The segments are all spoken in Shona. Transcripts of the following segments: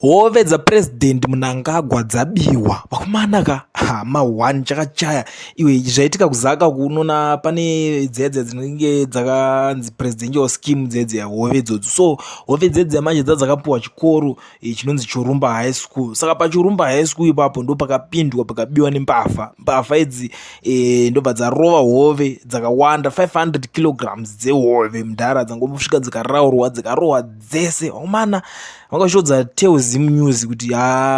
Hove dzaPresident Mnangagwa dzabiwa vakomana ka ma1 chakachaya iwe zvaitika kuzaka kunona pane dzedze dzinenge dzakanzi presidential scheme dzedze hove idzodzo. So hove dzedze manje dzakapuwa chikoro chinonzi Chirumba High School. Saka paChirumba High School ipapo ndo pakapindwa pakabiwa mbavha idzi ndobva dzarova hove dzakawanda 500 kilograms dzehove mudhara dzangosvika dzikarohwa dzese vakomana vakashodza Tales News kuti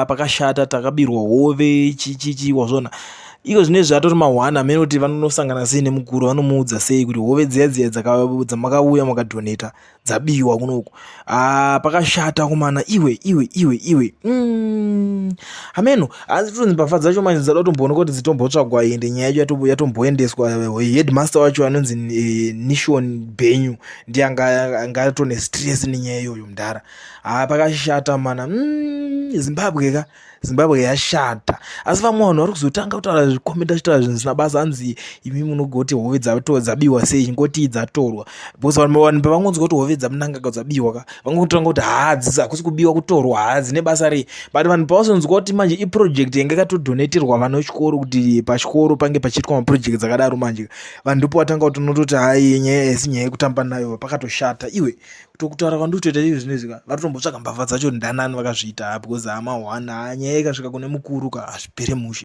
pakashata takabirwa hove chichi wazvona. Iko zvinezvi zvatori ma1 amene kuti vanonosangana sei nemukuru vanomuudza sei kuti hove dzedze dzamakauya makadhoneta dzabiwa kunoku. Pakashata komana iwe ameno asi tonzi mbavha dzacho manje dzada kutomboona kuti dzitombotsvagwa ende nyaya yacho yatomboendeswa headmaster wacho anonzi Nishon Benyu ndiye angatone stress nenyaya iyoyo mudhara. Pakashata mana Zimbabwe yashata. Asi vamwe vanhu vari kuzotanga kutaura zvikomenta achitaura zvinhu zvisina basa anzi imi munogoti hove dzabiwa sei ngoti dzatorwa. Because vanhu pavangonzwa kuti hove dzaMnangagwa dzabiwa ka vangotanga kuti hakusi kubiwa kutorwa dzine basa rei. But vanhu pavazonzwa kuti manje iproject yanga yakatodoneterwa vana vechikoro kuti pachikoro pange pachiitwa maproject dzakadaro manje vanhu ndipo vatanga kutonototi nyaya yekutamba nayo pakatoshata. Iwe kutaura kwandikutoita izvi zvinezvi ka vatombotsvaga mbavha dzacho ndanani vakazviita because ma1 nyaya ikasvika kune mukuru ka hazvipere mushe.